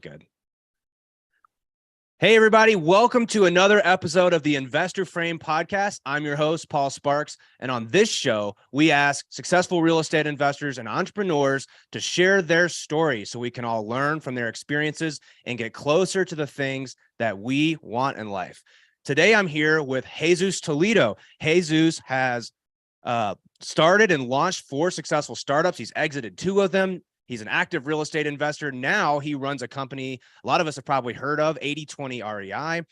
good. Hey, everybody. Welcome to another episode of the Investor Frame podcast. I'm your host, Paul Sparks. And on this show, we ask successful real estate investors and entrepreneurs to share their stories so we can all learn from their experiences and get closer to the things that we want in life. Today, I'm here with Jesus Toledo. Jesus has started and launched 4 successful startups. He's exited 2 of them. He's an active real estate investor. Now he runs a company a lot of us have probably heard of, 80/20 REI.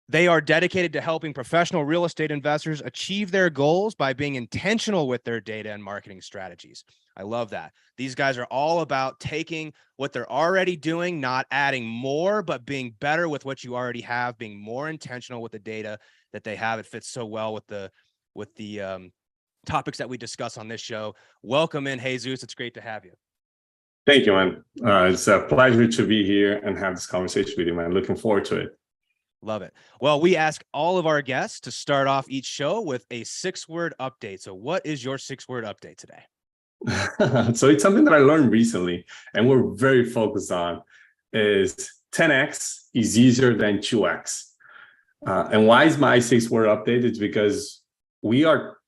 They are dedicated to helping professional real estate investors achieve their goals by being intentional with their data and marketing strategies. I love that. These guys are all about taking what they're already doing, not adding more, but being better with what you already have, being more intentional with the data that they have. It fits so well with the topics that we discuss on this show. Welcome in, Jesus. It's great to have you. Thank you, man. It's a pleasure to be here and have this conversation with you, man. Looking forward to it. Love it. Well, we ask all of our guests to start off each show with a 6-word update. So what is your 6-word update today? So it's something that I learned recently and we're very focused on is 10x is easier than 2x. And why is my 6-word update? It's because we are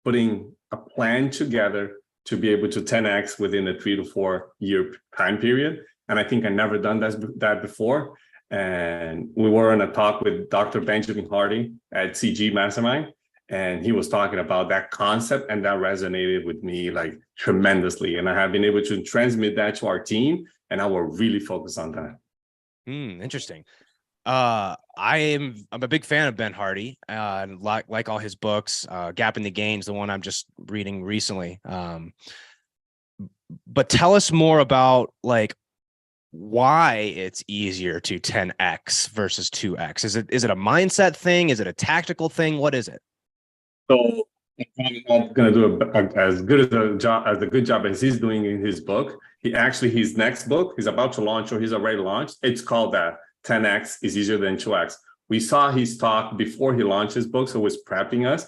putting a plan together to be able to 10x within a 3 to 4 year time period. And I think I never done that before. And we were on a talk with Dr. Benjamin Hardy at CG Mastermind. And he was talking about that concept and that resonated with me like tremendously. And I have been able to transmit that to our team. And I will really focus on that. Interesting. I'm a big fan of Ben Hardy, and like all his books. Gap in the Gains, the one I'm just reading recently. But tell us more about like why it's easier to 10x versus 2x. Is it a mindset thing? Is it a tactical thing? What is it? So I'm not going to do as good a job as he's doing in his book. His next book, he's about to launch or he's already launched. It's called that. 10x is easier than 2x. We saw his talk before he launched his book, so it was prepping us,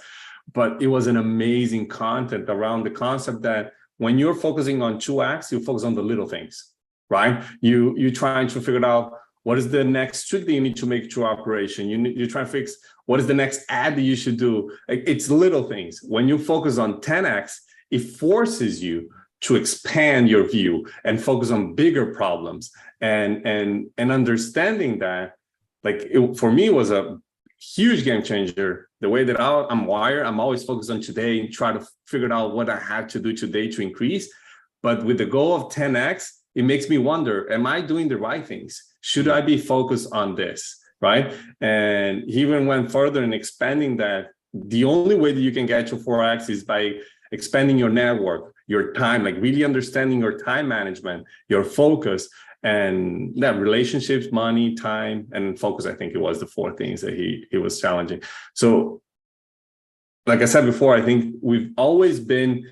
but it was an amazing content around the concept that when you're focusing on 2x, you focus on the little things, right? You're trying to figure out what is the next trick that you need to make to your operation. You're trying to fix what is the next ad that you should do. It's little things. When you focus on 10x, it forces you to expand your view and focus on bigger problems and understanding that, for me, it was a huge game changer. The way that I'm wired, I'm always focused on today and try to figure out what I have to do today to increase. But with the goal of 10x, it makes me wonder, am I doing the right things? Should I be focused on this, right? And he even went further in expanding that the only way that you can get to 4x is by expanding your network, your time, like really understanding your time management, your focus, and that relationships, money, time, and focus. I think it was the 4 things that he was challenging. So, like I said before, I think we've always been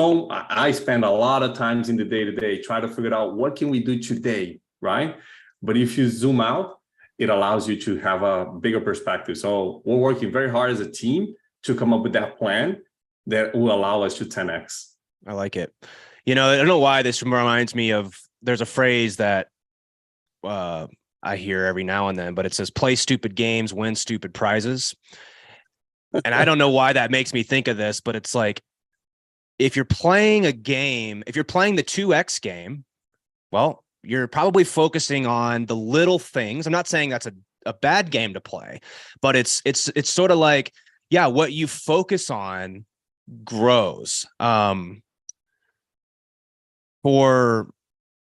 I spend a lot of times in the day-to-day, try to figure out what can we do today, right? But if you zoom out, it allows you to have a bigger perspective. So we're working very hard as a team to come up with that plan that will allow us to 10x. I like it. I don't know why this reminds me of, there's a phrase that I hear every now and then, but it says, play stupid games, win stupid prizes. And I don't know why that makes me think of this, but it's like, if you're playing a game, if you're playing the 2x game, well, you're probably focusing on the little things. I'm not saying that's a bad game to play, but it's sort of like, yeah, what you focus on grows. For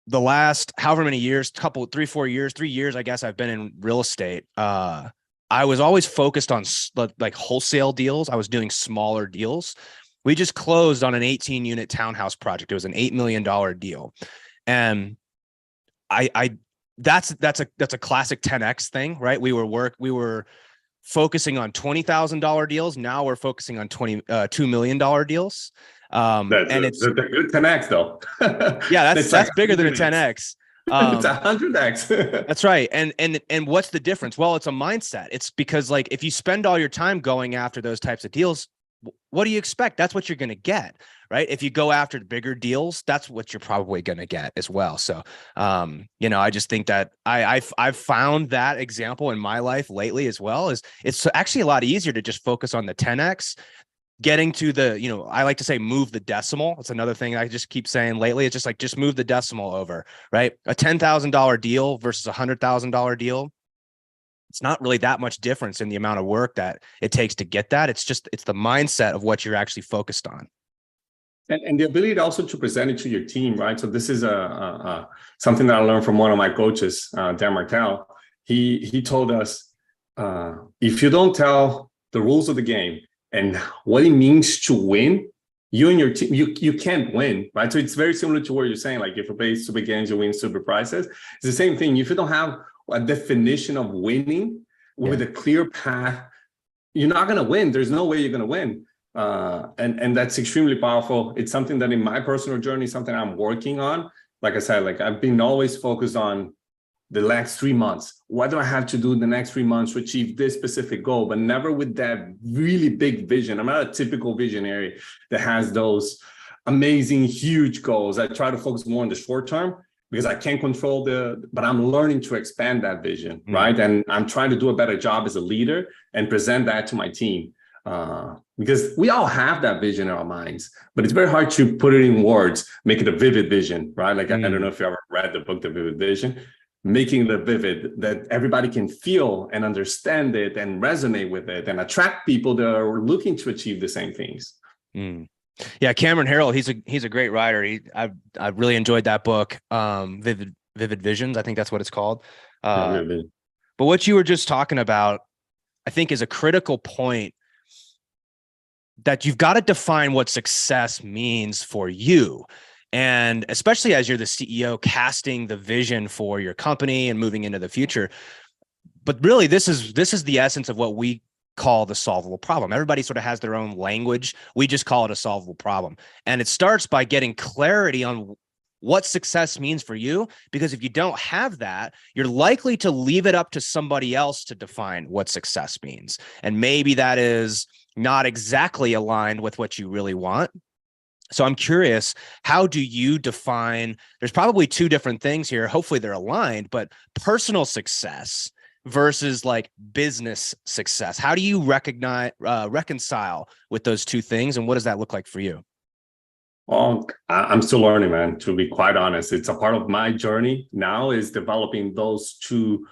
the last however many years, 3 years, I guess I've been in real estate. I was always focused on like wholesale deals. I was doing smaller deals. We just closed on an 18-unit townhouse project. It was an $8 million deal. And that's a classic 10x thing, right? We were focusing on $20,000 deals. Now we're focusing on $2 million deals. It's a good 10x though. Yeah, that's bigger than a 10x. It's 100x. That's right. And what's the difference? Well, it's a mindset. It's because like if you spend all your time going after those types of deals, what do you expect? That's what you're going to get, right? If you go after the bigger deals, that's what you're probably going to get as well. So, I just think that I've found that example in my life lately as well. Is it's actually a lot easier to just focus on the 10x, getting to the, I like to say move the decimal. It's another thing I just keep saying lately. It's just like, just move the decimal over, right? A $10,000 deal versus a $100,000 deal. It's not really that much difference in the amount of work that it takes to get that. It's the mindset of what you're actually focused on. And the ability also to present it to your team, right? So this is something that I learned from one of my coaches, Dan Martell. He told us, if you don't tell the rules of the game and what it means to win, you and your team, you can't win, right? So it's very similar to what you're saying. Like if you play super games, you win super prizes. It's the same thing. If you don't have a definition of winning with a clear path, you're not going to win. There's no way you're going to win. And that's extremely powerful. It's something that in my personal journey, something I'm working on. Like I said, like I've been always focused on the next 3 months. What do I have to do in the next 3 months to achieve this specific goal, but never with that really big vision. I'm not a typical visionary that has those amazing, huge goals. I try to focus more on the short term because I can't control but I'm learning to expand that vision, right? And I'm trying to do a better job as a leader and present that to my team. Because we all have that vision in our minds, but it's very hard to put it in words, make it a vivid vision, right? Like, I don't know if you ever read the book, The Vivid Vision, making the vivid that everybody can feel and understand it and resonate with it and attract people that are looking to achieve the same things. Yeah, Cameron Harrell, he's a great writer. I really enjoyed that book, Vivid Visions. I think that's what it's called. But what you were just talking about, I think, is a critical point, that you've got to define what success means for you. And especially as you're the CEO, casting the vision for your company and moving into the future. But really, this is the essence of what we call the solvable problem. Everybody sort of has their own language. We just call it a solvable problem. And it starts by getting clarity on what success means for you, because if you don't have that, you're likely to leave it up to somebody else to define what success means. And maybe that is not exactly aligned with what you really want. So I'm curious, how do you define, there's probably two different things here. Hopefully they're aligned, but personal success versus like business success. How do you reconcile with those two things? And what does that look like for you? Well, I'm still learning, man, to be quite honest. It's a part of my journey now, is developing those two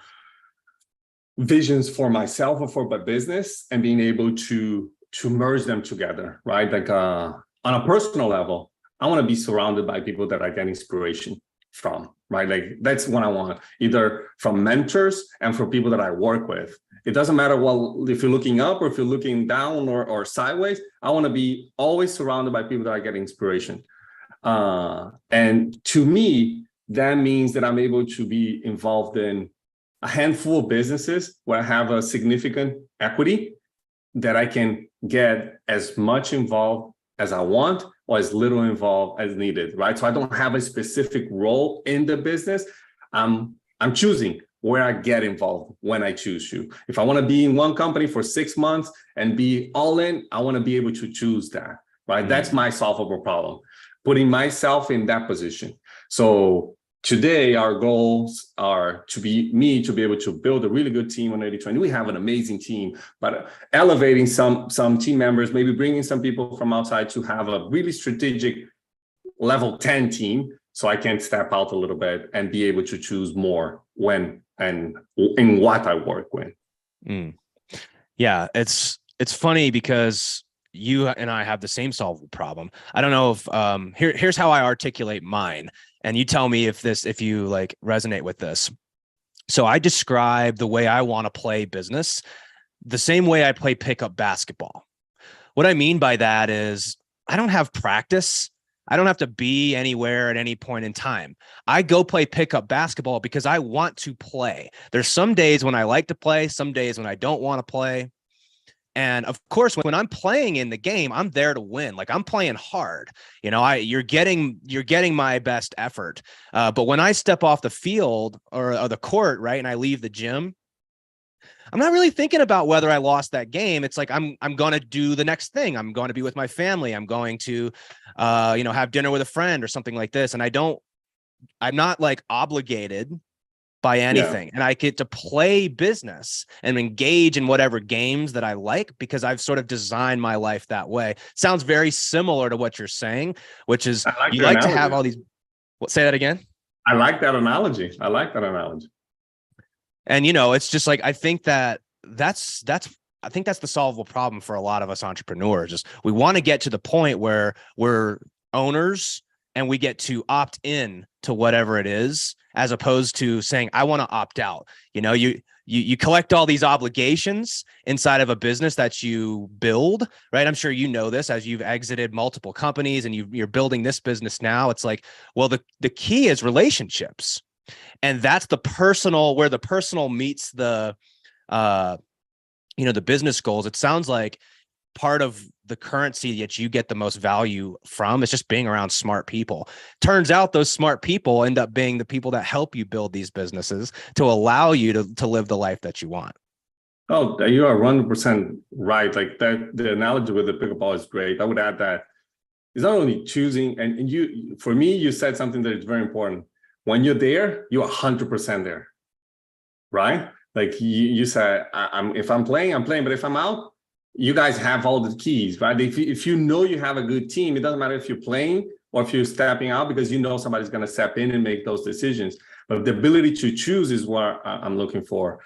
visions for myself or for my business and being able to merge them together, right? Like on a personal level, I want to be surrounded by people that I get inspiration from, right? Like that's what I want, either from mentors and from people that I work with. It doesn't matter if you're looking up or if you're looking down or sideways. I want to be always surrounded by people that I get inspiration. And to me, that means that I'm able to be involved in a handful of businesses where I have a significant equity, that I can get as much involved as I want or as little involved as needed, right? So I don't have a specific role in the business. I'm choosing where I get involved when I choose to. If I want to be in one company for 6 months and be all in, I want to be able to choose that, right? That's my solvable problem, putting myself in that position. So today, our goals are to be able to build a really good team on 80/20. We have an amazing team, but elevating some team members, maybe bringing some people from outside to have a really strategic level 10 team, so I can step out a little bit and be able to choose more when and in what I work with. Yeah, it's funny because you and I have the same solvable problem. I don't know if here's how I articulate mine, and you tell me if you like resonate with this. So I describe the way I want to play business the same way I play pickup basketball. What I mean by that is I don't have practice. I don't have to be anywhere at any point in time. I go play pickup basketball because I want to play. There's some days when I like to play, some days when I don't want to play. And of course, when I'm playing in the game, I'm there to win. Like I'm playing hard. You're getting my best effort. But when I step off the field or the court, right, and I leave the gym, I'm not really thinking about whether I lost that game. It's like, I'm going to do the next thing. I'm going to be with my family. I'm going to, have dinner with a friend or something like this. And I'm not like obligated by anything. And I get to play business and engage in whatever games that I like, because I've sort of designed my life that way. Sounds very similar to what you're saying, which is you like to have all these. Say that again. I like that analogy. And, it's just like, I think that's the solvable problem for a lot of us entrepreneurs. Is we want to get to the point where we're owners and we get to opt in to whatever it is, as opposed to saying, I want to opt out. You collect all these obligations inside of a business that you build, right? I'm sure you know this as you've exited multiple companies and you're building this business now. It's like, well, the key is relationships. And that's where the personal meets the business goals. It sounds like part of the currency that you get the most value from is just being around smart people. Turns out those smart people end up being the people that help you build these businesses to allow you to live the life that you want. Oh, you are 100% right. Like that, the analogy with the pickleball is great. I would add that it's not only choosing, and for me, you said something that is very important. When you're there, you're 100% there, right? Like you said, if I'm playing, I'm playing, but if I'm out, you guys have all the keys, right? If you know you have a good team, it doesn't matter if you're playing or if you're stepping out, because you know somebody's going to step in and make those decisions. But the ability to choose is what I'm looking for.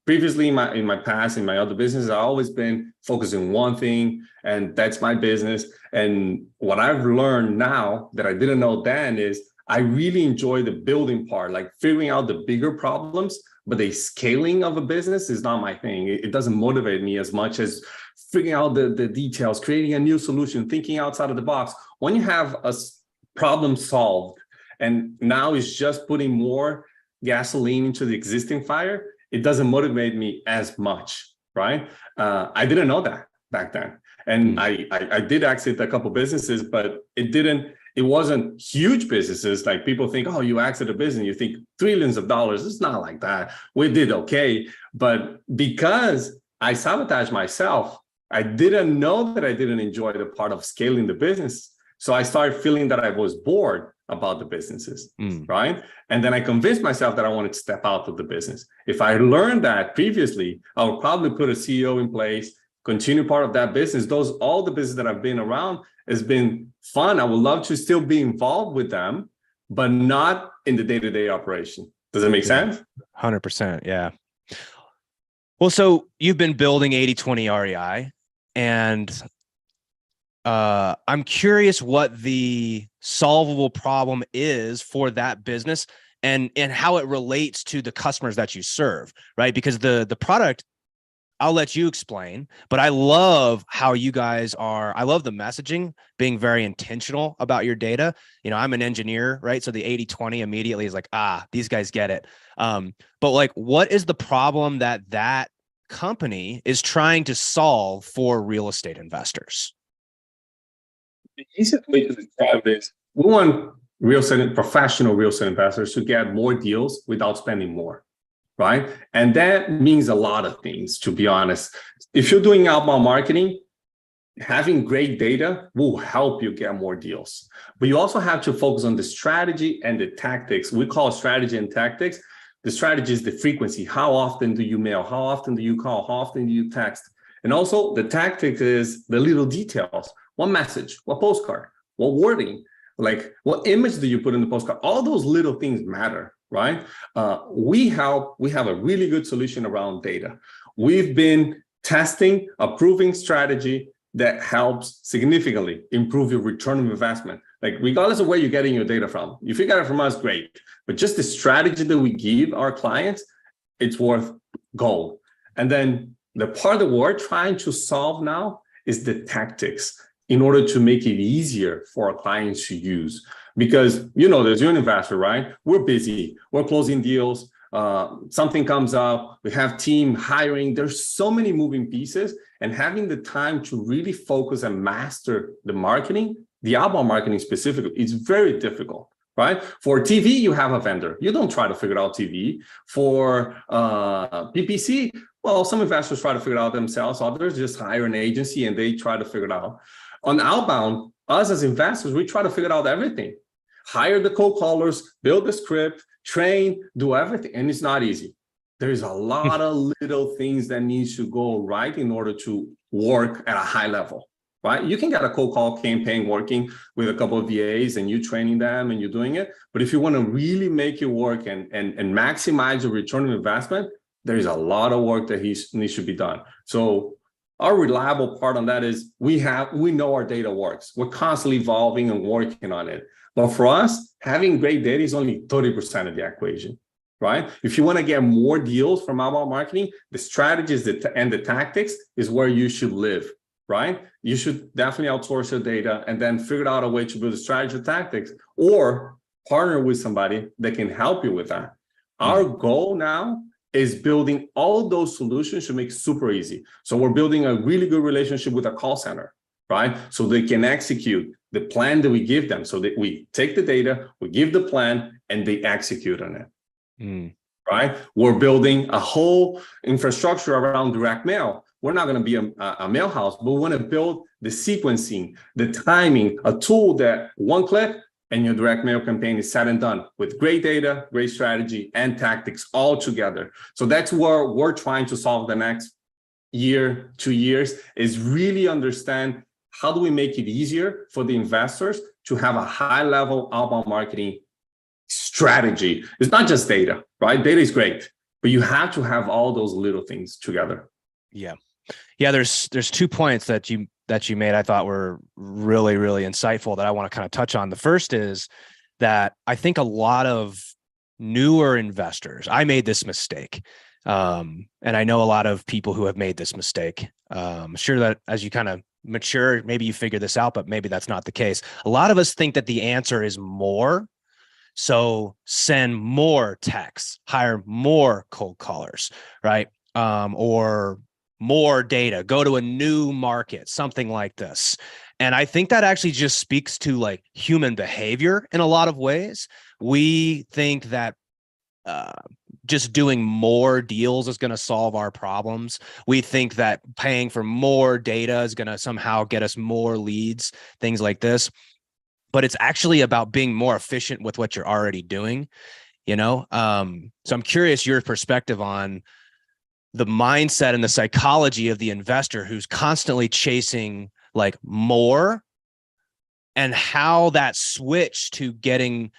Previously, in my past, in my other businesses, I've always been focused on one thing, and that's my business. And what I've learned now that I didn't know then is I really enjoy the building part, like figuring out the bigger problems. But the scaling of a business is not my thing. It doesn't motivate me as much as figuring out the details, creating a new solution, thinking outside of the box. When you have a problem solved, and now it's just putting more gasoline into the existing fire, it doesn't motivate me as much, right? I didn't know that back then. And I did exit a couple businesses, but it wasn't huge businesses. Like people think, oh, you exit a business, you think trillions of dollars. It's not like that. We did okay. But because I sabotaged myself, I didn't know that I didn't enjoy the part of scaling the business. So I started feeling that I was bored about the businesses, right? And then I convinced myself that I wanted to step out of the business. If I learned that previously, I would probably put a CEO in place, continue part of that business. All the business that I've been around has been fun. I would love to still be involved with them, but not in the day-to-day operation. Does it make sense? 100%. Yeah. Well, so you've been building 80/20 REI, and I'm curious what the solvable problem is for that business and how it relates to the customers that you serve, right? Because the product, I'll let you explain, but I love how you guys I love the messaging, being very intentional about your data. I'm an engineer, right? So the 80/20 immediately is like, these guys get it. But like, what is the problem that company is trying to solve for real estate investors? The easiest way to describe this, we want professional real estate investors to get more deals without spending more. Right? And that means a lot of things, to be honest. If you're doing outbound marketing, having great data will help you get more deals. But you also have to focus on the strategy and the tactics. We call strategy and tactics. The strategy is the frequency. How often do you mail? How often do you call? How often do you text? And also the tactic is the little details. What message? What postcard? What wording? Like what image do you put in the postcard? All those little things matter. Right? We have a really good solution around data. We've been testing a proving strategy that helps significantly improve your return on investment. Like regardless of where you're getting your data from, if you get it from us, great. But just the strategy that we give our clients, it's worth gold. And then the part that we're trying to solve now is the tactics in order to make it easier for our clients to use. Because, there's your investor, right? We're busy. We're closing deals. Something comes up. We have team hiring. There's so many moving pieces. And having the time to really focus and master the marketing, the outbound marketing specifically, is very difficult, right? For TV, you have a vendor. You don't try to figure out TV. For PPC, well, some investors try to figure it out themselves. Others just hire an agency and they try to figure it out. On outbound, us as investors, we try to figure out everything. Hire the cold callers, build the script, train, do everything. And it's not easy. There's a lot of little things that needs to go right in order to work at a high level, right? You can get a cold call campaign working with a couple of VAs and you training them and you're doing it. But if you want to really make it work and maximize your return on investment, there's a lot of work that needs to be done. So our reliable part on that is we know our data works. We're constantly evolving and working on it. But for us, having great data is only 30% of the equation, right? If you want to get more deals from outbound marketing, the strategies and the tactics is where you should live, right? You should definitely outsource your data and then figure out a way to build a strategy or tactics, or partner with somebody that can help you with that. Our goal now is building all those solutions to make it super easy. So we're building a really good relationship with a call center, right? So they can execute the plan that we give them. So that we take the data, we give the plan, and they execute on it, right? We're building a whole infrastructure around direct mail. We're not going to be a mail house, but we want to build the sequencing, the timing, a tool that one click and your direct mail campaign is said and done with great data, great strategy, and tactics all together. So that's where we're trying to solve the next year, 2 years, is really understand how do we make it easier for the investors to have a high-level outbound marketing strategy. It's not just data, right? Data is great, but you have to have all those little things together. Yeah. There's 2 points that you made I thought were really, really insightful that I want to kind of touch on. The first is that I think a lot of newer investors, I made this mistake. And I know a lot of people who have made this mistake. I'm sure that as you kind of mature, maybe you figure this out, but maybe that's not the case. A lot of us think that the answer is more. So send more texts, hire more cold callers, right? Or more data, go to a new market, something like this. And I think that actually just speaks to like human behavior in a lot of ways. We think that just doing more deals is going to solve our problems. We think that paying for more data is going to somehow get us more leads, things like this. But it's actually about being more efficient with what you're already doing, So I'm curious your perspective on the mindset and the psychology of the investor who's constantly chasing like more, and how that switch to getting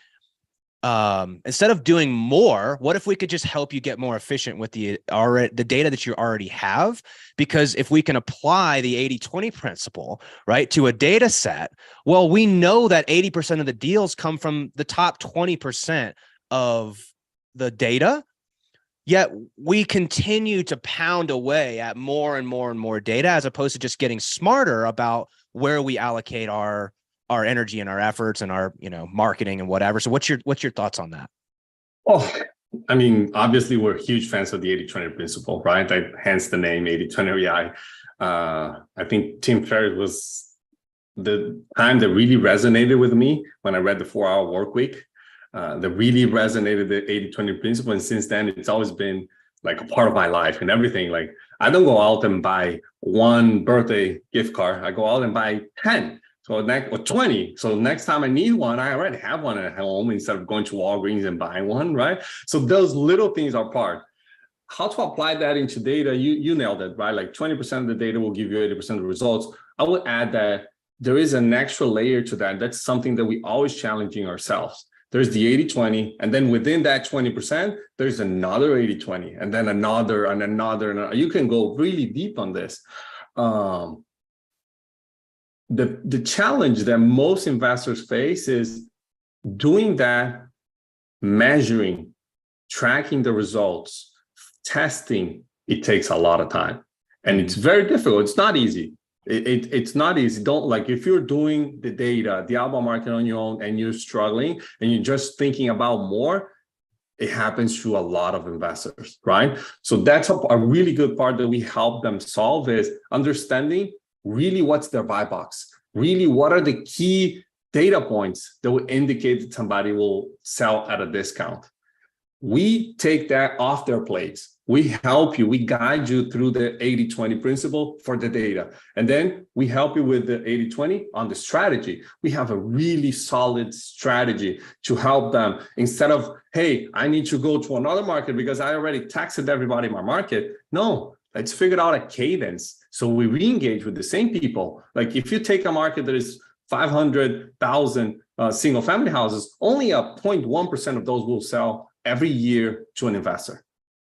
instead of doing more, what if we could just help you get more efficient with the data that you already have? Because if we can apply the 80-20 principle, right, to a data set, well, we know that 80% of the deals come from the top 20% of the data. Yet we continue to pound away at more and more and more data, as opposed to just getting smarter about where we allocate our energy and our efforts and our, marketing and whatever. So what's your thoughts on that? Oh, I mean, obviously we're huge fans of the 80-20 principle, right? Hence the name 80-20 REI. I think Tim Ferriss was the time that really resonated with me when I read the 4-Hour Work Week. That really resonated the 80-20 principle. And since then, it's always been like a part of my life and everything. Like, I don't go out and buy one birthday gift card. I go out and buy 10. Or 20. So next time I need one, I already have one at home instead of going to Walgreens and buying one, right? So those little things are part. How to apply that into data, you nailed it, right? Like 20% of the data will give you 80% of the results. I would add that there is an extra layer to that. That's something that we always challenging ourselves. There's the 80-20, and then within that 20%, there's another 80-20, and then another and another. You can go really deep on this. The challenge that most investors face is doing that, measuring, tracking the results, testing. It takes a lot of time, and it's very difficult. It's not easy. It's not easy. If you're doing the data, the outbound market on your own, and you're struggling and you're just thinking about more, it happens to a lot of investors, right? So that's a really good part that we help them solve, is understanding really what's their buy box, really what are the key data points that will indicate that somebody will sell at a discount. We take that off their plates. We help you, we guide you through the 80-20 principle for the data. And then we help you with the 80-20 on the strategy. We have a really solid strategy to help them. Instead of, hey, I need to go to another market because I already taxed everybody in my market. No, let's figure out a cadence. So we re-engage with the same people. Like if you take a market that is 500,000 single family houses, only a 0.1% of those will sell every year to an investor.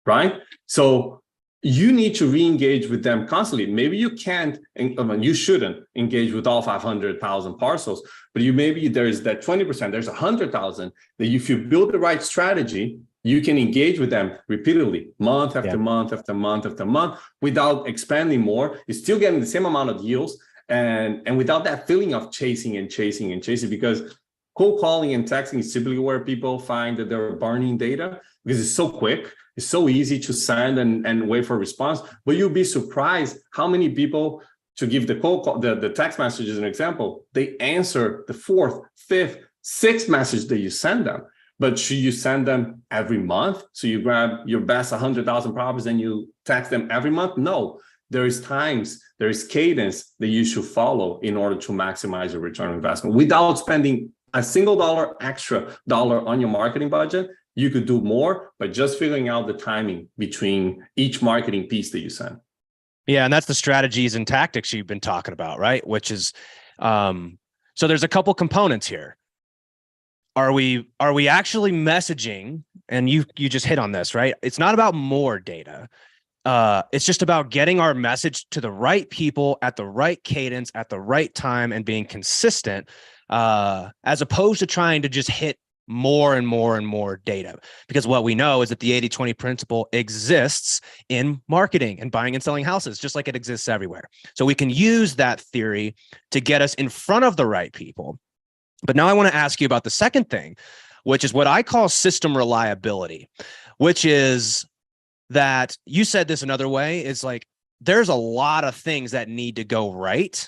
Right? So you need to re-engage with them constantly. Maybe you can't, you shouldn't engage with all 500,000 parcels, but maybe there's that 20%, there's 100,000 that if you build the right strategy, you can engage with them repeatedly, month after month after month after month, without expanding more. You're still getting the same amount of deals and without that feeling of chasing, because cold calling and texting is typically where people find that they're burning data because it's so quick. It's so easy to send and wait for a response, but you'll be surprised how many people, to give the cold call, the text message as an example, they answer the 4th, 5th, 6th message that you send them. But should you send them every month? So you grab your best 100,000 properties and you text them every month? No, there is cadence that you should follow in order to maximize your return on investment without spending a single extra dollar on your marketing budget. You could do more by just figuring out the timing between each marketing piece that you send. Yeah, and that's the strategies and tactics you've been talking about, right? Which is, so there's a couple components here. Are we actually messaging? And you just hit on this, right? It's not about more data. It's just about getting our message to the right people at the right cadence at the right time and being consistent, as opposed to trying to just hit more and more and more data. Because what we know is that the 80-20 principle exists in marketing and buying and selling houses, just like it exists everywhere. So we can use that theory to get us in front of the right people. But now I want to ask you about the second thing, which is what I call system reliability, which is that you said this another way. It's like, there's a lot of things that need to go right.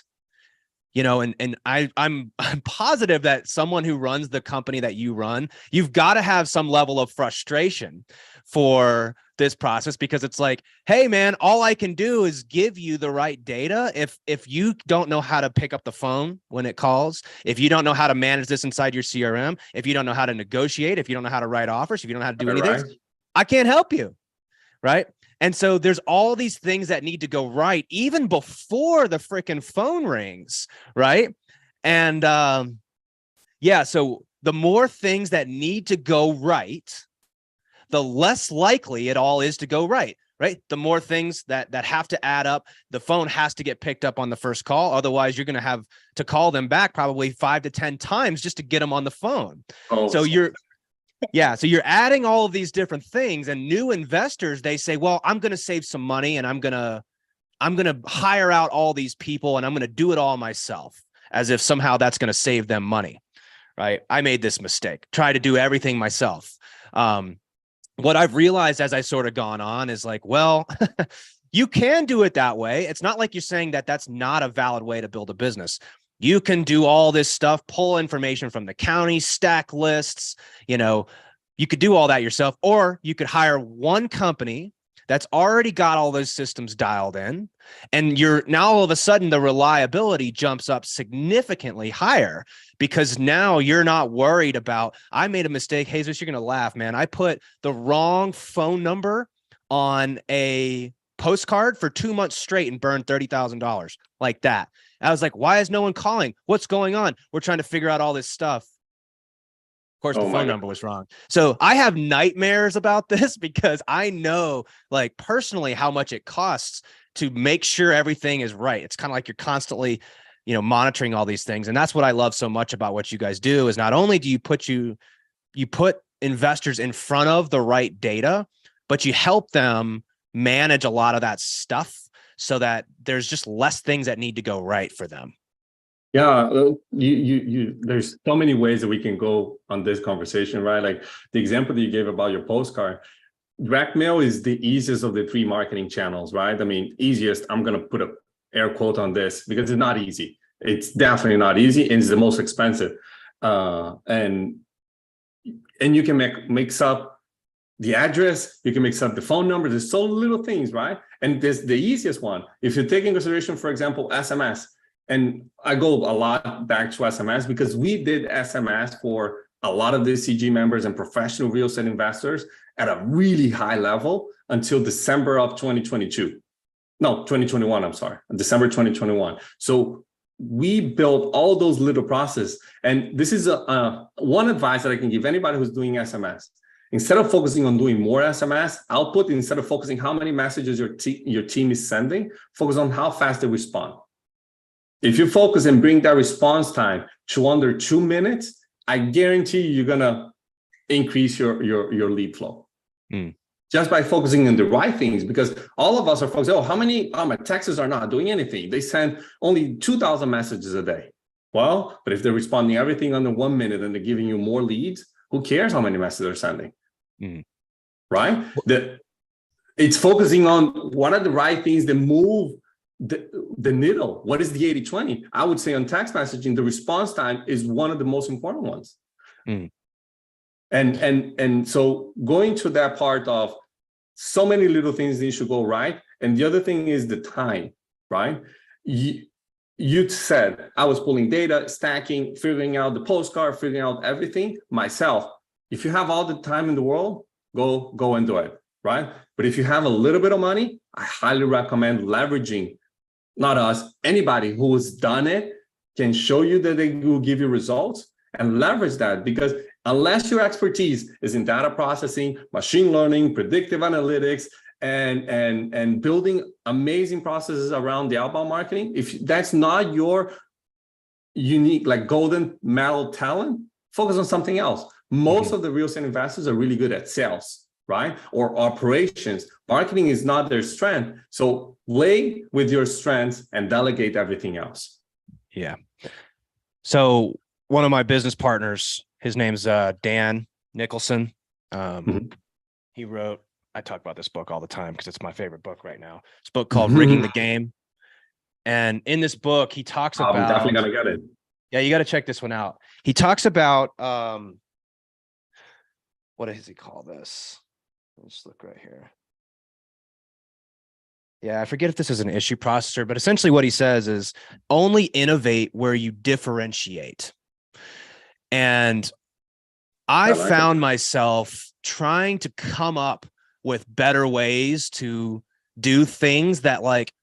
You know, and I'm positive that someone who runs the company that you run, you've got to have some level of frustration for this process, because it's like, hey man, all I can do is give you the right data. If you don't know how to pick up the phone when it calls, if you don't know how to manage this inside your CRM, if you don't know how to negotiate, if you don't know how to write offers, if you don't know how to do anything, I can't help you. Right. And so there's all these things that need to go right even before the freaking phone rings. Right. And so the more things that need to go right, the less likely it all is to go right. Right. The more things that have to add up, the phone has to get picked up on the first call. Otherwise, you're going to have to call them back probably 5 to 10 times just to get them on the phone. So you're adding all of these different things, and new investors, they say, well, I'm going to save some money and I'm going to hire out all these people and I'm going to do it all myself, as if somehow that's going to save them money. Right. I made this mistake, try to do everything myself. What I've realized as I sort of gone on is like, well, you can do it that way. It's not like you're saying that that's not a valid way to build a business. You can do all this stuff, pull information from the county, stack lists, you could do all that yourself, or you could hire one company that's already got all those systems dialed in. And you're now all of a sudden the reliability jumps up significantly higher, because now you're not worried about, I made a mistake. Jesus, you're going to laugh, man. I put the wrong phone number on a postcard for 2 months straight and burned $30,000 like that. I was like, why is no one calling? What's going on? We're trying to figure out all this stuff. Of course, the phone number was wrong. So I have nightmares about this, because I know, like, personally how much it costs to make sure everything is right. It's kind of like you're constantly, monitoring all these things. And that's what I love so much about what you guys do, is not only do you put investors in front of the right data, but you help them manage a lot of that stuff, so that there's just less things that need to go right for them. Yeah, there's so many ways that we can go on this conversation, right? Like the example that you gave about your postcard, direct mail is the easiest of the 3 marketing channels, right? I mean, easiest, I'm going to put a air quote on this because it's not easy. It's definitely not easy, and it's the most expensive. And you can mix up the address, you can mix up the phone number. There's so little things, right? And there's the easiest one. If you take in consideration, for example, SMS, and I go a lot back to SMS because we did SMS for a lot of the CG members and professional real estate investors at a really high level until December of 2022. No, 2021, I'm sorry, December 2021. So we built all those little processes. And this is one advice that I can give anybody who's doing SMS. Instead of focusing on doing more SMS output, instead of focusing how many messages your team is sending, focus on how fast they respond. If you focus and bring that response time to under 2 minutes, I guarantee you're gonna increase your lead flow. Just by focusing on the right things, because all of us are focused, oh, my texts are not doing anything. They send only 2,000 messages a day. Well, but if they're responding everything under 1 minute and they're giving you more leads, who cares how many messages they're sending? Right? It's focusing on what are the right things that move the needle. What is the 80-20? I would say on text messaging, the response time is one of the most important ones. And so going to that part of so many little things need to go right. And the other thing is the time, right? You said I was pulling data, stacking, figuring out the postcard, figuring out everything myself. If you have all the time in the world, go and do it, right? But if you have a little bit of money, I highly recommend leveraging, not us, anybody who has done it can show you that they will give you results, and leverage that, because unless your expertise is in data processing, machine learning, predictive analytics, and building amazing processes around the outbound marketing, if that's not your unique, like golden medal talent, focus on something else. Most of the real estate investors are really good at sales, right? Or operations. Marketing is not their strength. So lay with your strengths and delegate everything else. Yeah. So one of my business partners, his name's Dan Nicholson. He wrote, I talk about this book all the time because it's my favorite book right now. It's a book called Rigging the Game. And in this book, he talks about... I'm definitely going to get it. Yeah, you got to check this one out. He talks about... what does he call this? Let's look right here. Yeah, I forget if this is an issue processor, but essentially what he says is only innovate where you differentiate. And I found myself trying to come up with better ways to do things that, like,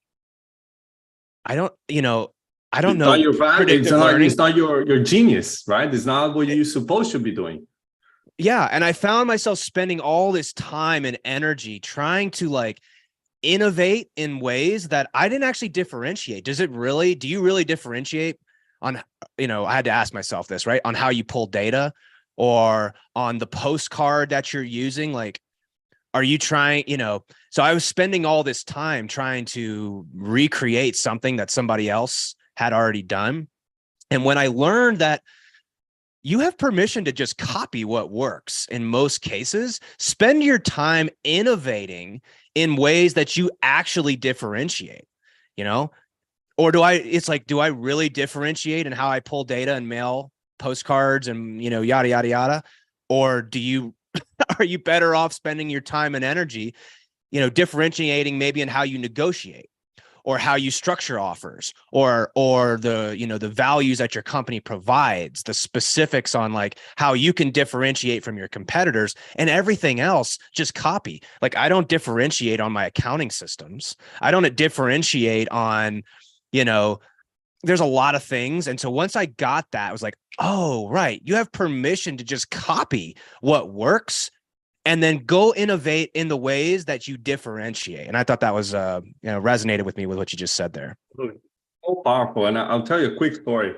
I don't know. It's not your genius, right? It's not what you're supposed to be doing. Yeah. And I found myself spending all this time and energy trying to, like, innovate in ways that I didn't actually differentiate. Do you really differentiate on, I had to ask myself this, right? On how you pull data or on the postcard that you're using. Like, are you trying, so I was spending all this time trying to recreate something that somebody else had already done. And when I learned that you have permission to just copy what works in most cases, spend your time innovating in ways that you actually differentiate, or do I really differentiate in how I pull data and mail postcards and, yada, yada, yada? Or are you better off spending your time and energy, differentiating maybe in how you negotiate or how you structure offers or the values that your company provides, the specifics on, like, how you can differentiate from your competitors, and everything else just copy. Like, I don't differentiate on my accounting systems. I don't differentiate on, there's a lot of things. And so once I got that, I was like, oh, right. You have permission to just copy what works and then go innovate in the ways that you differentiate. And I thought that was, resonated with me with what you just said there. So powerful. And I'll tell you a quick story.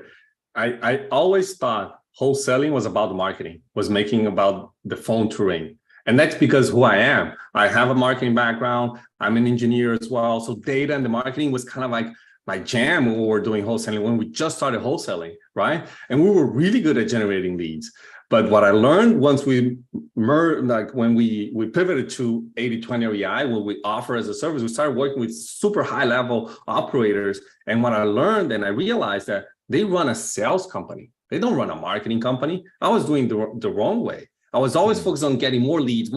I always thought wholesaling was about marketing, was making about the phone to ring. And that's because who I am. I have a marketing background. I'm an engineer as well. So data and the marketing was kind of like my jam when we were doing wholesaling, when we just started wholesaling, right? And we were really good at generating leads. But what I learned once we like when we pivoted to 80/20 REI, what we offer as a service, we started working with super high level operators. And what I learned and I realized that they run a sales company. They don't run a marketing company. I was doing the wrong way. I was always focused on getting more leads,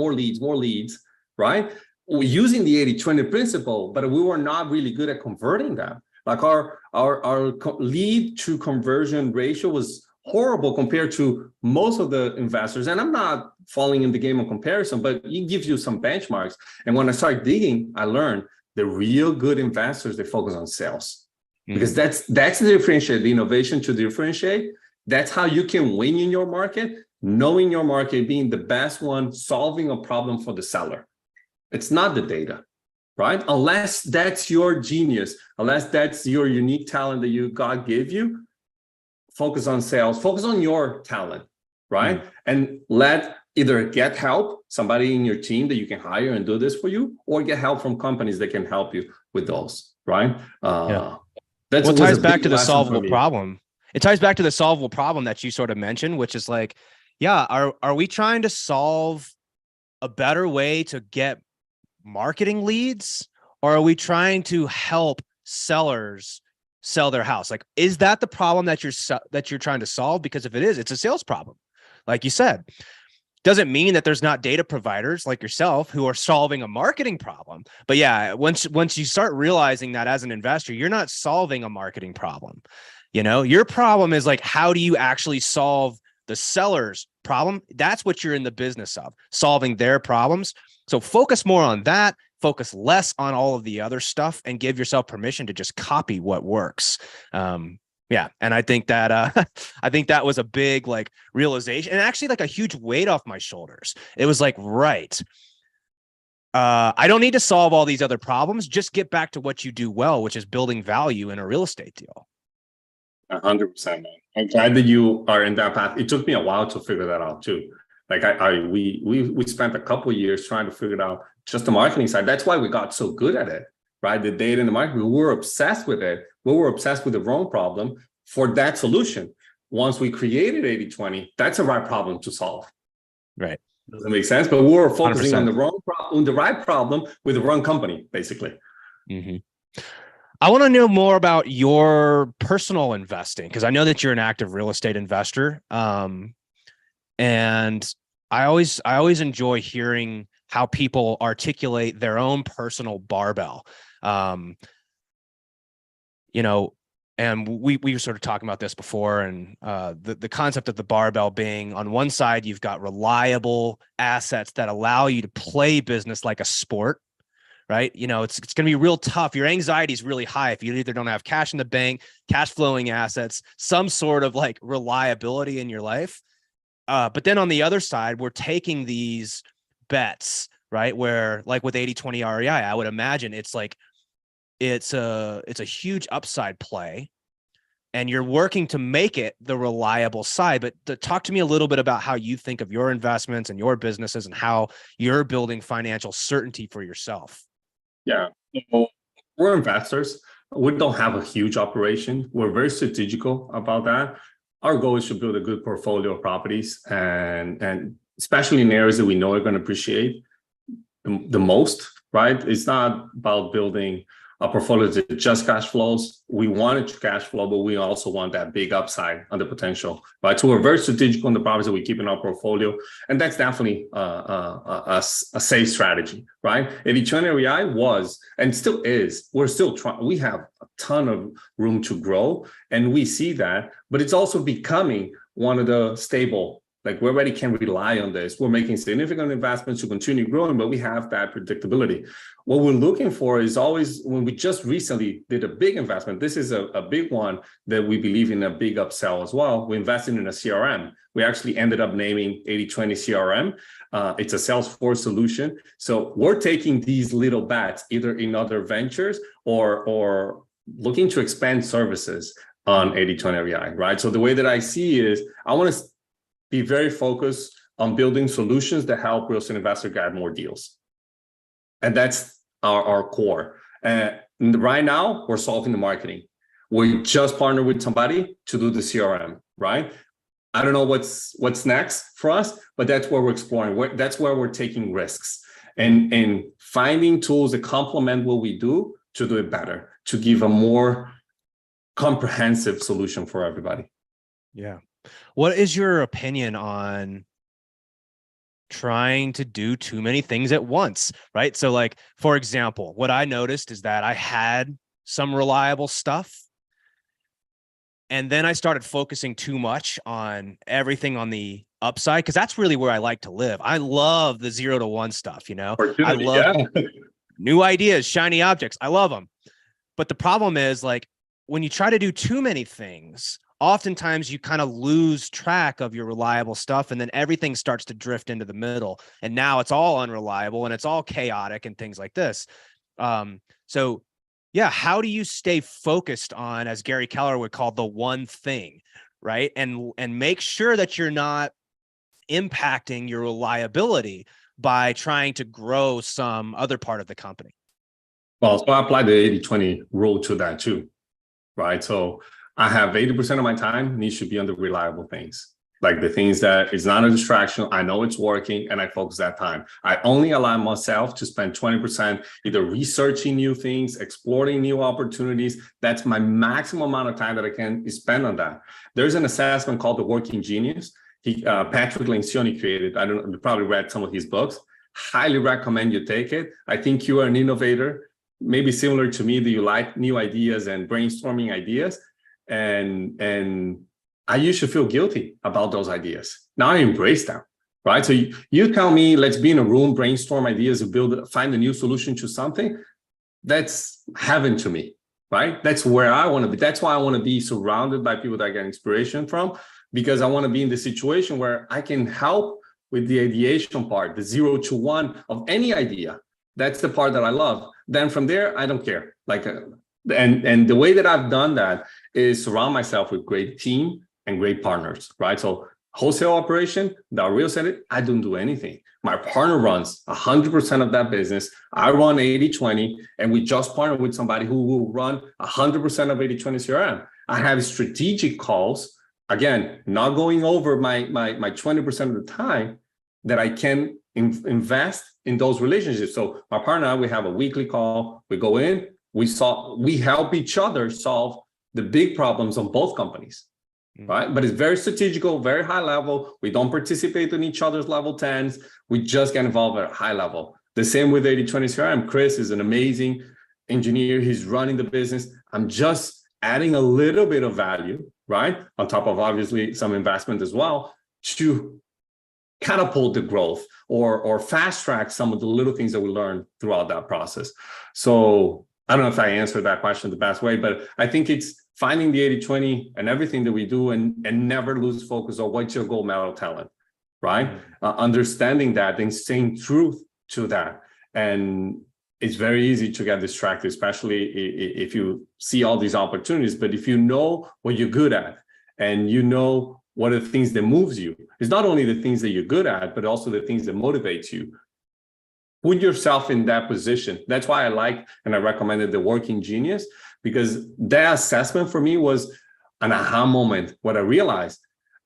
right? Using the 80/20 principle, but we were not really good at converting them. Like our lead to conversion ratio was horrible compared to most of the investors. And I'm not falling in the game of comparison, but it gives you some benchmarks. And when I started digging, I learned the real good investors, they focus on sales. Because that's the differentiate, the innovation to differentiate. That's how you can win in your market, knowing your market, being the best one, solving a problem for the seller. It's not the data, right? Unless that's your genius, unless that's your unique talent that God gave you, focus on sales, focus on your talent, right? And let either get help, somebody in your team that you can hire and do this for you, or get help from companies that can help you with those, right? That ties back to the solvable problem. It ties back to the solvable problem that you sort of mentioned, which is like, yeah, are we trying to solve a better way to get marketing leads, or are we trying to help sellers sell their house? Like, is that the problem that you're trying to solve? Because if it is, it's a sales problem. Like you said, doesn't mean that there's not data providers like yourself who are solving a marketing problem. But yeah, once you start realizing that as an investor, you're not solving a marketing problem. You know, your problem is like, how do you actually solve the seller's problem? That's what you're in the business of, solving their problems. So focus more on that, focus less on all of the other stuff, and give yourself permission to just copy what works. Yeah. And I think that, I think that was a big like realization, and actually like a huge weight off my shoulders. It was like, right. I don't need to solve all these other problems. Just get back to what you do well, which is building value in a real estate deal. 100%, man. I'm glad that you are in that path. It took me a while to figure that out too. Like we spent a couple of years trying to figure it out, just the marketing side. That's why we got so good at it, right? The data and the marketing, we were obsessed with it. We were obsessed with the wrong problem for that solution. Once we created 80/20, that's the right problem to solve. Right. Does that make sense? But we were focusing 100%. on the wrong problem, the right problem with the wrong company, basically. I want to know more about your personal investing, because I know that you're an active real estate investor. And I always enjoy hearing how people articulate their own personal barbell. You know, and we were sort of talking about this before, and the concept of the barbell being, on one side, you've got reliable assets that allow you to play business like a sport, right? You know, it's going to be real tough. Your anxiety is really high if you either don't have cash in the bank, cash flowing assets, some sort of like reliability in your life. But then on the other side, we're taking these bets, right? Where like with 80/20 REI, I would imagine it's like, it's a huge upside play, and you're working to make it the reliable side. But talk to me a little bit about how you think of your investments and your businesses and how you're building financial certainty for yourself. Yeah, we're investors. We don't have a huge operation. We're very strategical about that. Our goal is to build a good portfolio of properties, and especially in areas that we know are going to appreciate the most, right? It's not about building a portfolio that just cash flows. We want it to cash flow, but we also want that big upside on the potential, right? So we're very strategic on the properties that we keep in our portfolio, and that's definitely a safe strategy, right? 80/20 REI was, and still is, we're still trying, we have a ton of room to grow, and we see that, but it's also becoming one of the stable, like we already can rely on this. We're making significant investments to continue growing, but we have that predictability. What we're looking for is always, when we just recently did a big investment, this is a big one that we believe in, a big upsell as well. We invested in a CRM. We actually ended up naming 80/20 CRM. It's a Salesforce solution. So we're taking these little bets either in other ventures or looking to expand services on 80/20 REI, right? So the way that I see is, I want to be very focused on building solutions that help real estate investors get more deals. And that's our core. Right now, we're solving the marketing. We just partnered with somebody to do the CRM, right? I don't know what's next for us, but that's where we're exploring. That's where we're taking risks and finding tools that complement what we do to do it better, to give a more comprehensive solution for everybody. Yeah. What is your opinion on trying to do too many things at once, right? So like, for example, what I noticed is that I had some reliable stuff, and then I started focusing too much on everything on the upside, because that's really where I like to live. I love the 0 to 1 stuff, I love new ideas, shiny objects. I love them. But the problem is, like, when you try to do too many things, oftentimes you kind of lose track of your reliable stuff, and then everything starts to drift into the middle. And now it's all unreliable and it's all chaotic and things like this. So yeah, how do you stay focused on, as Gary Keller would call, the one thing, right? And make sure that you're not impacting your reliability by trying to grow some other part of the company. Well, so I apply the 80-20 rule to that too, right? So I have 80% of my time needs to be on the reliable things, like the things that is not a distraction. I know it's working and I focus that time. I only allow myself to spend 20% either researching new things, exploring new opportunities. That's my maximum amount of time that I can spend on that. There's an assessment called the Working Genius. Patrick Lencioni created. I don't know, you probably read some of his books. Highly recommend you take it. I think you are an innovator, maybe similar to me, that you like new ideas and brainstorming ideas. And I used to feel guilty about those ideas. Now I embrace them, right? So you tell me, let's be in a room, brainstorm ideas, find a new solution to something. That's heaven to me, right? That's where I want to be. That's why I want to be surrounded by people that I get inspiration from, because I want to be in the situation where I can help with the ideation part, the 0 to 1 of any idea. That's the part that I love. Then from there, I don't care. And the way that I've done that is surround myself with great team and great partners, right? So wholesale operation, the real estate, I don't do anything. My partner runs 100% of that business. I run 80-20, and we just partnered with somebody who will run 100% of 80-20 CRM. I have strategic calls, again, not going over my 20% of the time, that I can invest in those relationships. So my partner and I, we have a weekly call. We go in, we help each other solve the big problems of both companies, right? But it's very strategical, very high level. We don't participate in each other's level 10s. We just get involved at a high level. The same with 80-20 CRM. Chris is an amazing engineer. He's running the business. I'm just adding a little bit of value, right? On top of obviously some investment as well, to catapult the growth or fast track some of the little things that we learned throughout that process. So I don't know if I answered that question the best way, but I think it's finding the 80-20 and everything that we do, and never lose focus on what's your gold medal talent, right? Understanding that and staying true to that. And it's very easy to get distracted, especially if you see all these opportunities. But if you know what you're good at, and you know what are the things that moves you, it's not only the things that you're good at, but also the things that motivates you. Put yourself in that position. That's why I like and I recommended the Working Genius, because that assessment for me was an aha moment. What I realized,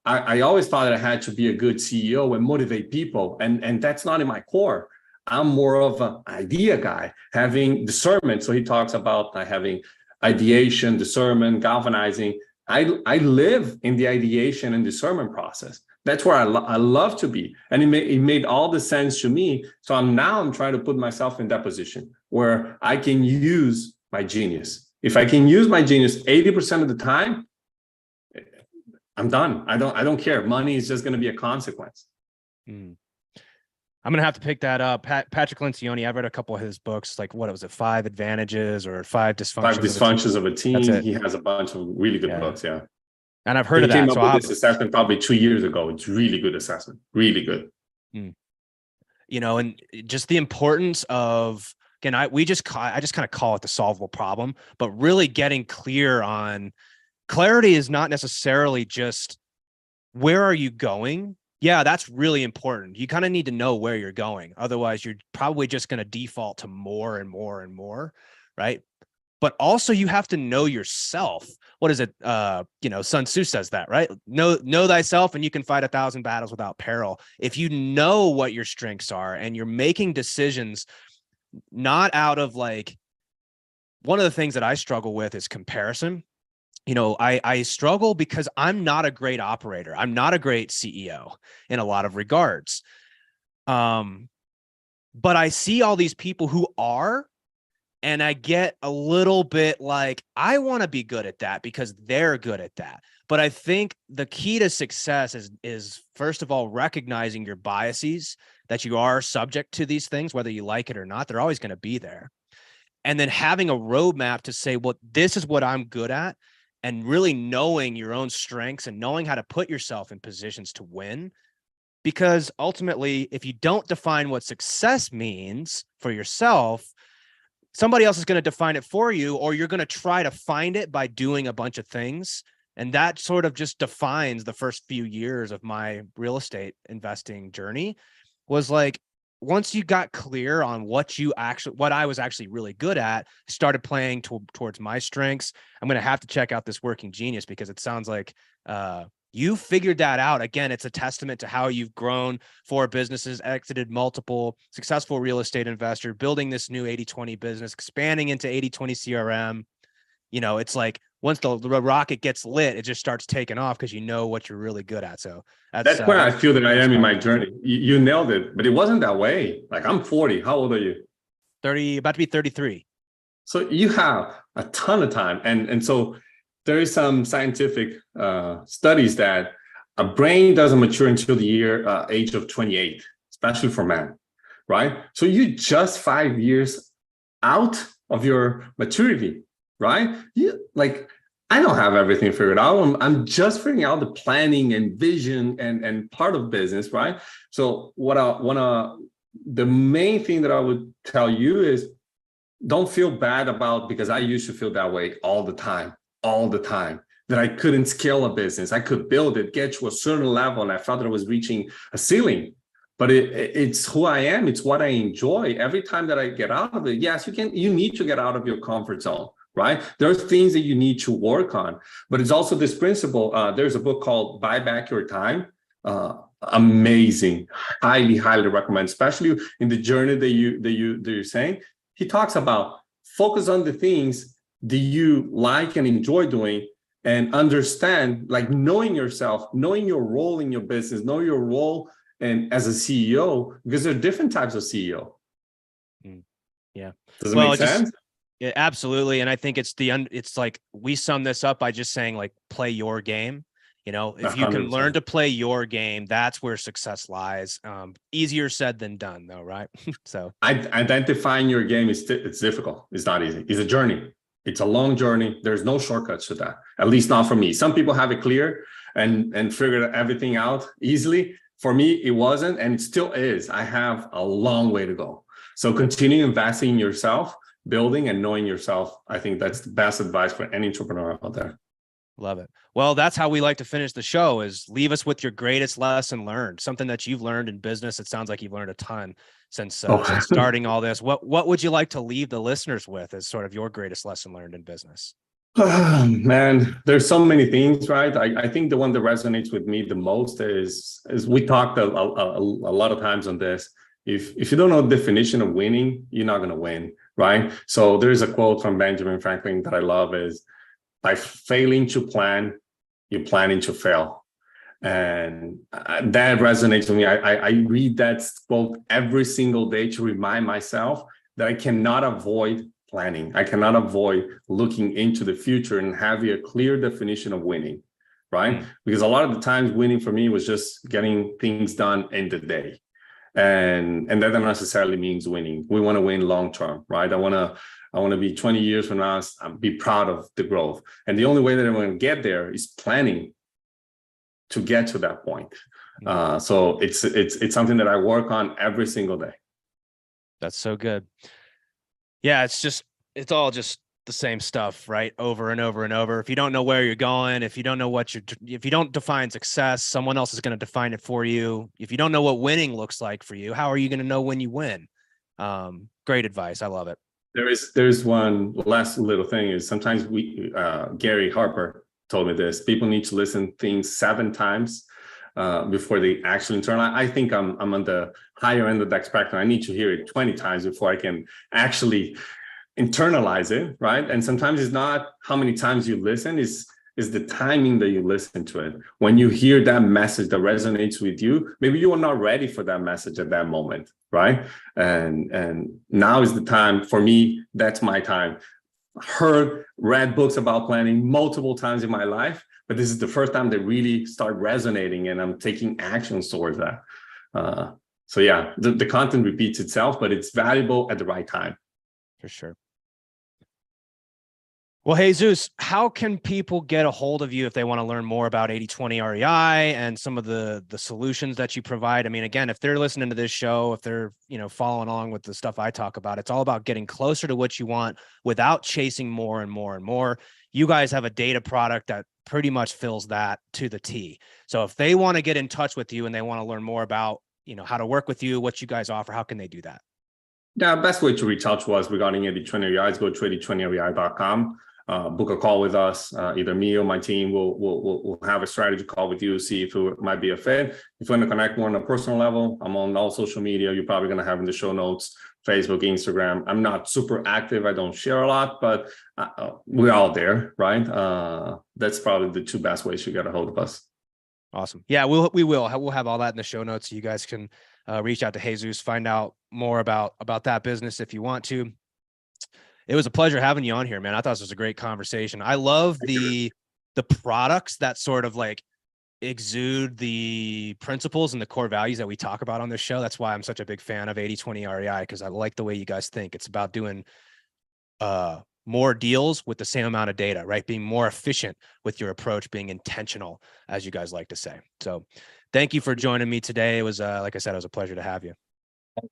I always thought that I had to be a good CEO and motivate people, and that's not in my core. I'm more of an idea guy, having discernment. So he talks about having ideation, discernment, galvanizing. I live in the ideation and discernment process. That's where I love to be. And it made all the sense to me. So I'm trying to put myself in that position where I can use my genius. If I can use my genius 80% of the time, I'm done. I don't care. Money is just going to be a consequence. I'm going to have to pick that up. Patrick Lencioni, I've read a couple of his books, like what was it, 5 Advantages or 5 Dysfunctions? 5 Dysfunctions of a Team. He has a bunch of really good books. Yeah. And I've heard of that. He came up with this assessment probably 2 years ago. It's really good assessment. Really good. And just the importance of, again, I just kind of call it the solvable problem, but really getting clear on clarity is not necessarily just where are you going? Yeah, that's really important. You kind of need to know where you're going. Otherwise, you're probably just going to default to more and more and more, right? but also you have to know yourself. What is it? Sun Tzu says that, right? Know thyself and you can fight 1,000 battles without peril. If you know what your strengths are and you're making decisions not out of like, one of the things that I struggle with is comparison. I struggle because I'm not a great operator. I'm not a great CEO in a lot of regards. But I see all these people who are, and I get a little bit like, I want to be good at that because they're good at that. But I think the key to success is first of all, recognizing your biases, that you are subject to these things, whether you like it or not. They're always going to be there. And then having a roadmap to say, well, this is what I'm good at, and really knowing your own strengths and knowing how to put yourself in positions to win. Because ultimately, if you don't define what success means for yourself, somebody else is going to define it for you, or you're going to try to find it by doing a bunch of things. And that sort of just defines the first few years of my real estate investing journey. Was like, once you got clear on what I was actually really good at, started playing towards my strengths. I'm going to have to check out this Working Genius, because it sounds like you figured that out. Again, it's a testament to how you've grown 4 businesses, exited multiple, successful real estate investor, building this new 80/20 business, expanding into 80/20 CRM. It's like, once the rocket gets lit, it just starts taking off because you know what you're really good at. So That's where I feel that I am in my journey. You nailed it, but it wasn't that way. Like, I'm 40. How old are you? 30, about to be 33. So you have a ton of time. And so there is some scientific studies that a brain doesn't mature until the age of 28, especially for men, right? So you just 5 years out of your maturity, right? I don't have everything figured out. I'm just figuring out the planning and vision and part of business, right? So the main thing that I would tell you is, don't feel bad about, because I used to feel that way all the time, that I couldn't scale a business. I could build it, get to a certain level, and I felt that I was reaching a ceiling. But it's who I am. It's what I enjoy. Every time that I get out of it, yes, you need to get out of your comfort zone, right? There are things that you need to work on, but it's also this principle. There's a book called Buy Back Your Time. Amazing, highly recommend, especially in the journey that you're saying. He talks about focus on the things that you like and enjoy doing, and understand, like, knowing yourself, knowing your role in your business, know your role and as a CEO, because there are different types of CEO. Yeah. Does it make sense? Yeah, absolutely. And I think it's like, we sum this up by just saying, like, play your game. If you can 100%. learn to play your game, that's where success lies. Easier said than done, though, right? So Identifying your game it's difficult. It's not easy. It's a journey. It's a long journey. There's no shortcuts to that. At least not for me. Some people have it clear and figured everything out easily. For me, it wasn't, and it still is. I have a long way to go. So continue investing in yourself, building and knowing yourself. I think that's the best advice for any entrepreneur out there. Love it. Well, that's how we like to finish the show, is leave us with your greatest lesson learned, something that you've learned in business. It sounds like you've learned a ton since starting all this. What would you like to leave the listeners with as sort of your greatest lesson learned in business? Man, there's so many things, right? I think the one that resonates with me the most is we talked a lot of times on this. If you don't know the definition of winning, you're not going to win, right? So there's a quote from Benjamin Franklin that I love, is, by failing to plan, you're planning to fail. And that resonates with me. I read that quote every single day to remind myself that I cannot avoid planning. I cannot avoid looking into the future and having a clear definition of winning, right? Because a lot of the times winning for me was just getting things done in the day. And that doesn't necessarily means winning. We want to win long term, right? I want to be 20 years from now, be proud of the growth. And the only way that I'm going to get there is planning to get to that point. So it's something that I work on every single day. That's so good. Yeah, it's all just the same stuff, right? Over and over and over. If you don't know where you're going, if you don't know if you don't define success, someone else is going to define it for you. If you don't know what winning looks like for you, how are you going to know when you win? Great advice. I love it. There's one last little thing is sometimes Gary Harper told me this. People need to listen things 7 times before they actually internalize. I think I'm on the higher end of that spectrum. I need to hear it 20 times before I can actually internalize it, right? And sometimes it's not how many times you listen, is the timing that you listen to it. When you hear that message that resonates with you, maybe you are not ready for that message at that moment, right? And now is the time for me. That's my time. Read books about planning multiple times in my life, but this is the first time they really start resonating, and I'm taking actions towards that. So yeah, the content repeats itself, but it's valuable at the right time. For sure. Well, Jesus, how can people get a hold of you if they want to learn more about 80/20 REI and some of the solutions that you provide? I mean, again, if they're listening to this show, if they're, following along with the stuff I talk about, it's all about getting closer to what you want without chasing more and more and more. You guys have a data product that pretty much fills that to the T. So if they want to get in touch with you and they want to learn more about, how to work with you, what you guys offer, how can they do that? Yeah, best way to reach out to us regarding 80/20 REI is go to 80/20rei.com. Book a call with us. Either me or my team will have a strategy call with you, see if it might be a fit. If you want to connect more on a personal level, I'm on all social media. You're probably going to have in the show notes, Facebook, Instagram. I'm not super active. I don't share a lot, but we're all there, right? That's probably the 2 best ways you get a hold of us. Awesome. Yeah, we'll have all that in the show notes, so you guys can reach out to Jesus, find out more about that business if you want to. It was a pleasure having you on here, man. I thought this was a great conversation. I love the products that sort of like exude the principles and the core values that we talk about on this show. That's why I'm such a big fan of 80/20 REI, because I like the way you guys think. It's about doing more deals with the same amount of data, right? Being more efficient with your approach, being intentional, as you guys like to say. So thank you for joining me today. It was, like I said, it was a pleasure to have you.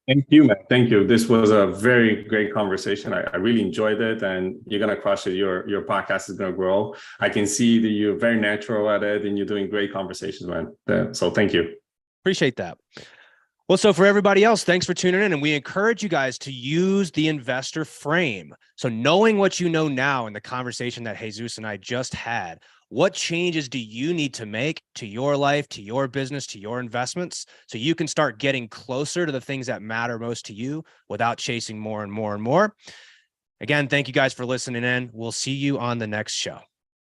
Thank you, man. Thank you. This was a very great conversation. I really enjoyed it, and you're gonna crush it. Your podcast is gonna grow. I can see that you're very natural at it, and you're doing great conversations, man. So thank you. Appreciate that. Well, so for everybody else, thanks for tuning in, and we encourage you guys to use the investor frame. So knowing what you know now in the conversation that Jesus and I just had, what changes do you need to make to your life, to your business, to your investments, so you can start getting closer to the things that matter most to you without chasing more and more and more? Again, thank you guys for listening in. We'll see you on the next show.